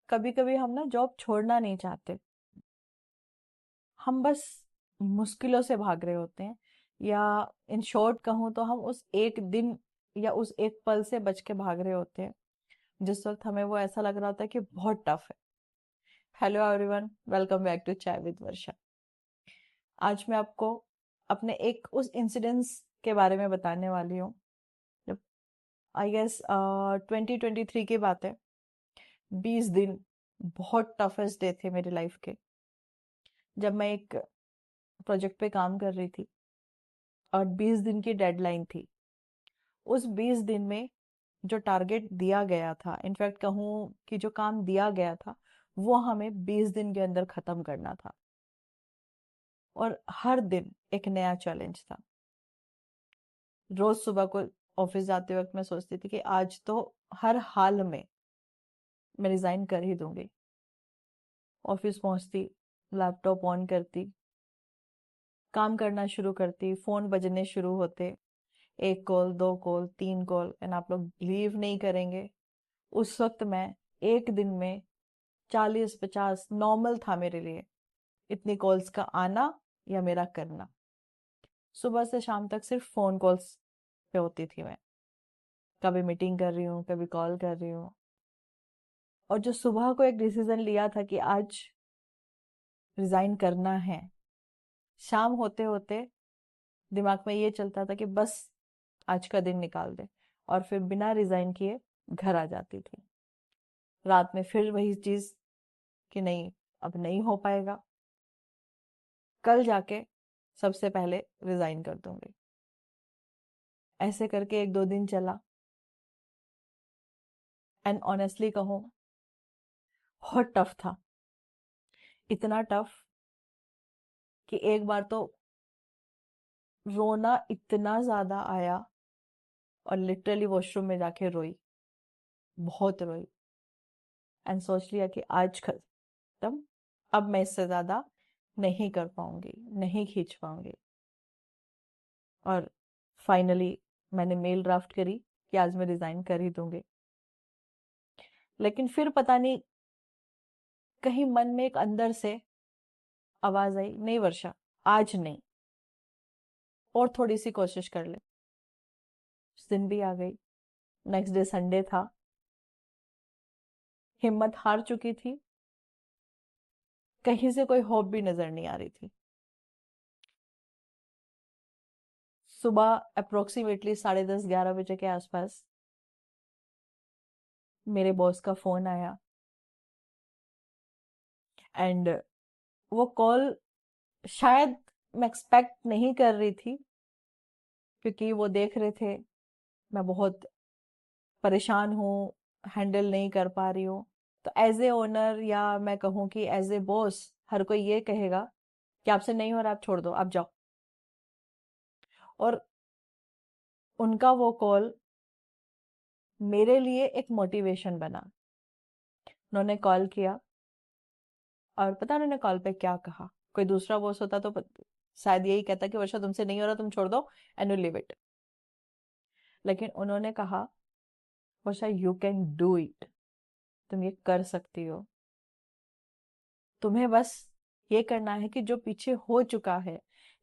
कभी कभी हम ना जॉब छोड़ना नहीं चाहते, हम बस मुश्किलों से भाग रहे होते हैं, या इन शॉर्ट कहूँ तो हम उस एक दिन या उस एक पल से बच के भाग रहे होते हैं जिस वक्त हमें वो ऐसा लग रहा होता है कि बहुत टफ है। Hello everyone, welcome back to chai with Varsha. आज मैं आपको अपने एक उस इंसिडेंस के बारे में बताने वाली हूँ। जब आई गेस 2023 की बात है। 20 दिन बहुत टफेस्ट डे थे मेरी लाइफ के, जब मैं एक प्रोजेक्ट पे काम कर रही थी और 20 दिन की डेडलाइन थी। उस 20 दिन में जो टारगेट दिया गया था, इनफैक्ट कहूँ कि जो काम दिया गया था, वो हमें 20 दिन के अंदर खत्म करना था। और हर दिन एक नया चैलेंज था। रोज सुबह को ऑफिस जाते वक्त मैं सोचती थी कि आज तो हर हाल में मैं रिजाइन कर ही दूंगी। ऑफिस पहुंचती, लैपटॉप ऑन करती, काम करना शुरू करती, फोन बजने शुरू होते। एक कॉल, दो कॉल, तीन कॉल, एंड आप लोग बिलीव नहीं करेंगे, उस वक्त मैं एक दिन में 40-50 नॉर्मल था मेरे लिए, इतनी कॉल्स का आना या मेरा करना। सुबह से शाम तक सिर्फ फोन कॉल्स पे होती थी मैं, कभी मीटिंग कर रही हूँ, कभी कॉल कर रही हूँ। और जो सुबह को एक डिसीजन लिया था कि आज रिजाइन करना है, शाम होते होते दिमाग में ये चलता था कि बस आज का दिन निकाल दे, और फिर बिना रिजाइन किए घर आ जाती थी। रात में फिर वही चीज कि नहीं, अब नहीं हो पाएगा, कल जाके सबसे पहले रिजाइन कर दूंगी। ऐसे करके एक दो दिन चला, एंड ऑनेस्टली कहूँ बहुत टफ था। इतना टफ कि एक बार तो रोना इतना ज्यादा आया और लिटरली वॉशरूम में जाके रोई, बहुत रोई, एंड सोच लिया कि आज खत्म, अब मैं इससे ज्यादा नहीं कर पाऊंगी, नहीं खींच पाऊंगी। और फाइनली मैंने मेल ड्राफ्ट करी कि आज मैं रिजाइन कर ही दूंगी। लेकिन फिर पता नहीं, कहीं मन में एक अंदर से आवाज आई, नहीं वर्षा, आज नहीं, और थोड़ी सी कोशिश कर ले। उस दिन भी आ गई, नेक्स्ट डे संडे था, हिम्मत हार चुकी थी, कहीं से कोई होप भी नजर नहीं आ रही थी। सुबह अप्रोक्सीमेटली 10:30-11 बजे के आसपास मेरे बॉस का फोन आया, एंड वो कॉल शायद मैं एक्सपेक्ट नहीं कर रही थी, क्योंकि वो देख रहे थे मैं बहुत परेशान हूँ, हैंडल नहीं कर पा रही हूँ। तो एज ए ओनर, या मैं कहूँ कि एज ए बॉस, हर कोई ये कहेगा कि आपसे नहीं हो रहा, आप छोड़ दो, आप जाओ। और उनका वो कॉल मेरे लिए एक मोटिवेशन बना। उन्होंने कॉल किया, और पता उन्होंने कॉल पे क्या कहा। कोई दूसरा बॉस होता तो शायद यही कहता कि वर्षा तुमसे नहीं हो रहा, तुम छोड़ दो एंड यू लिव इट। लेकिन उन्होंने कहा, वर्षा यू कैन डू इट, तुम ये कर सकती हो। तुम्हें बस ये करना है कि जो पीछे हो चुका है,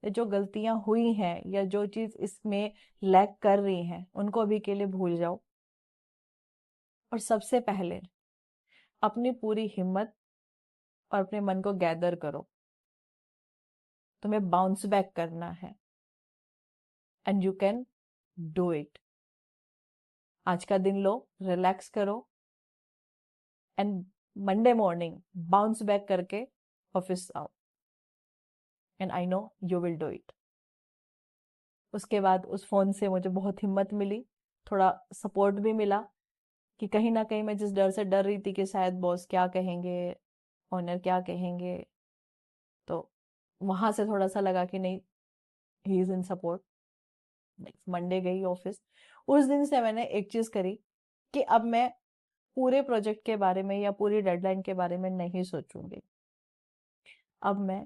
या जो गलतियां हुई हैं, या जो चीज इसमें लैग कर रही हैं, उनको अभी के लिए भूल जाओ। और सबसे पहले अपनी पूरी हिम्मत और अपने मन को गैदर करो। तुम्हें बाउंस बैक करना है, and you can do it. आज का दिन लो, रिलैक्स करो, and Monday morning bounce back करके ऑफिस आओ, and I know you will do it. उसके बाद उस फोन से मुझे बहुत हिम्मत मिली, थोड़ा सपोर्ट भी मिला, कि कहीं ना कहीं मैं जिस डर से डर रही थी कि शायद बॉस क्या कहेंगे, ओनर क्या कहेंगे, तो वहां से थोड़ा सा लगा कि नहीं, he is in support. Next Monday गई ऑफिस। उस दिन से मैंने एक चीज करी कि अब मैं पूरे प्रोजेक्ट के बारे में या पूरी डेडलाइन के बारे में नहीं सोचूंगी। अब मैं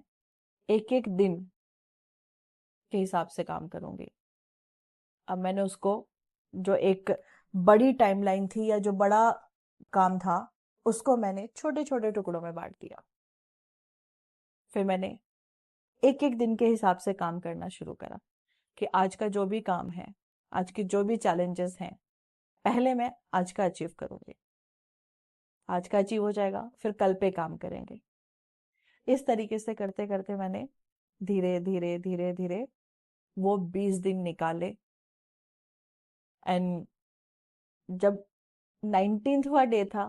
एक एक दिन के हिसाब से काम करूंगी। अब मैंने उसको, जो एक बड़ी टाइमलाइन थी या जो बड़ा काम था, उसको मैंने छोटे छोटे टुकड़ों में बांट दिया। फिर मैंने एक एक दिन के हिसाब से काम करना शुरू करा कि आज का जो भी काम है, आज की जो भी चैलेंजेस हैं, पहले मैं आज का अचीव करूंगी। आज का अचीव हो जाएगा, फिर कल पे काम करेंगे। इस तरीके से करते करते मैंने धीरे धीरे धीरे धीरे वो 20 दिन निकाले। एंड जब 19वां डे था,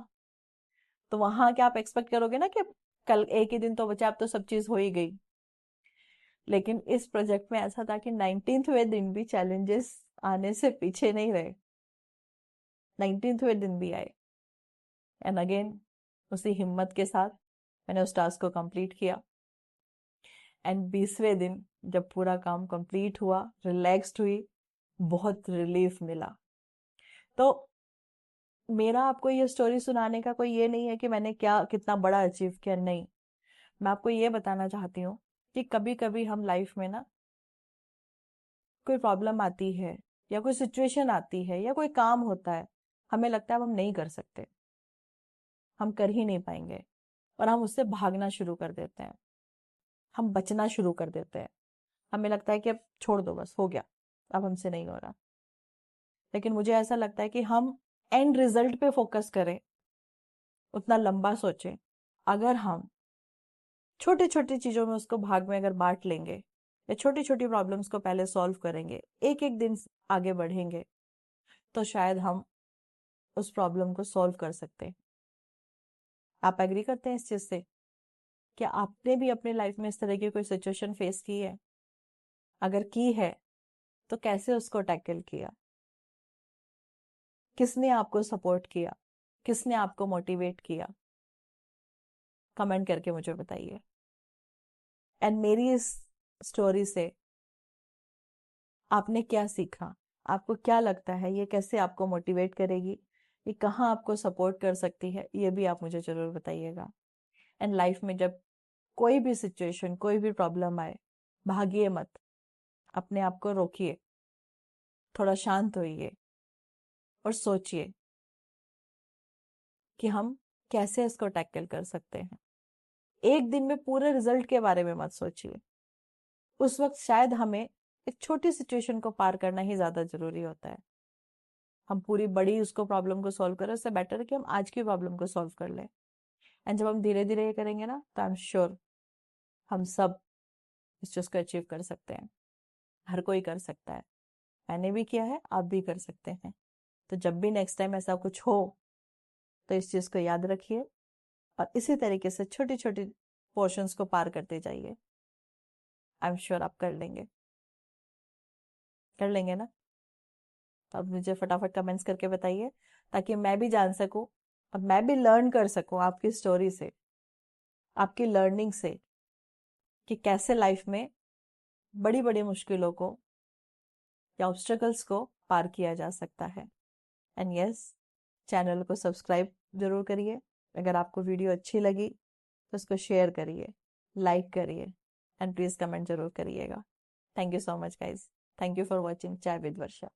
तो वहां क्या आप एक्सपेक्ट करोगे ना कि कल एक ही दिन तो बचा, अब तो सब चीज हो ही गई। लेकिन इस प्रोजेक्ट में ऐसा था कि 19वें दिन भी चैलेंजेस आने से पीछे नहीं रहे। 19वें दिन भी आए, एंड अगेन उसी हिम्मत के साथ मैंने उस टास्क को कंप्लीट किया। एंड 20वें दिन जब पूरा काम कंप्लीट हुआ, रिलैक्स्ड हुई, बहुत रिलीफ मिला। तो मेरा आपको ये स्टोरी सुनाने का कोई ये नहीं है कि मैंने क्या कितना बड़ा अचीव किया, नहीं। मैं आपको ये बताना चाहती हूँ कि कभी कभी हम लाइफ में ना, कोई प्रॉब्लम आती है या कोई सिचुएशन आती है या कोई काम होता है, हमें लगता है अब हम नहीं कर सकते, हम कर ही नहीं पाएंगे, और हम उससे भागना शुरू कर देते हैं, हम बचना शुरू कर देते हैं। हमें लगता है कि अब छोड़ दो, बस हो गया, अब हमसे नहीं हो रहा। लेकिन मुझे ऐसा लगता है कि हम एंड रिजल्ट पे फोकस करें, उतना लंबा सोचें। अगर हम छोटी छोटी चीजों में उसको भाग में अगर बांट लेंगे, या छोटी छोटी प्रॉब्लम्स को पहले सॉल्व करेंगे, एक एक दिन आगे बढ़ेंगे, तो शायद हम उस प्रॉब्लम को सॉल्व कर सकते हैं। आप एग्री करते हैं इस चीज से? क्या आपने भी अपनी लाइफ में इस तरह की कोई सिचुएशन फेस की है? अगर की है, तो कैसे उसको टैकल किया? किसने आपको सपोर्ट किया? किसने आपको मोटिवेट किया? कमेंट करके मुझे बताइए। एंड मेरी इस स्टोरी से आपने क्या सीखा? आपको क्या लगता है ये कैसे आपको मोटिवेट करेगी? ये कहाँ आपको सपोर्ट कर सकती है? ये भी आप मुझे जरूर बताइएगा। एंड लाइफ में जब कोई भी सिचुएशन, कोई भी प्रॉब्लम आए, भागिए मत, अपने आप को रोकिए, थोड़ा शांत होइए और सोचिए कि हम कैसे इसको टैकल कर सकते हैं। एक दिन में पूरे रिजल्ट के बारे में मत सोचिए। उस वक्त शायद हमें एक छोटी सिचुएशन को पार करना ही ज्यादा जरूरी होता है। हम पूरी बड़ी उसको प्रॉब्लम को सॉल्व करें, उससे बेटर है कि हम आज की प्रॉब्लम को सॉल्व कर लें। एंड जब हम धीरे धीरे ये करेंगे ना, तो आई एम श्योर हम सब इस चीज को अचीव कर सकते हैं। हर कोई कर सकता है, मैंने भी किया है, आप भी कर सकते हैं। तो जब भी नेक्स्ट टाइम ऐसा कुछ हो, तो इस चीज को याद रखिए, और इसी तरीके से छोटी छोटी पोर्शंस को पार करते जाइए। आई एम श्योर आप कर लेंगे। कर लेंगे ना? तो अब मुझे फटाफट कमेंट्स करके बताइए, ताकि मैं भी जान सकूं और मैं भी लर्न कर सकूं आपकी स्टोरी से, आपकी लर्निंग से, कि कैसे लाइफ में बड़ी बड़ी मुश्किलों को या ऑब्स्टेकल्स को पार किया जा सकता है। एंड यस, चैनल को सब्सक्राइब जरूर करिए। अगर आपको वीडियो अच्छी लगी तो उसको शेयर करिए, लाइक करिए, एंड प्लीज कमेंट जरूर करिएगा। Thank you so much guys. Thank you for watching चाय विद वर्षा।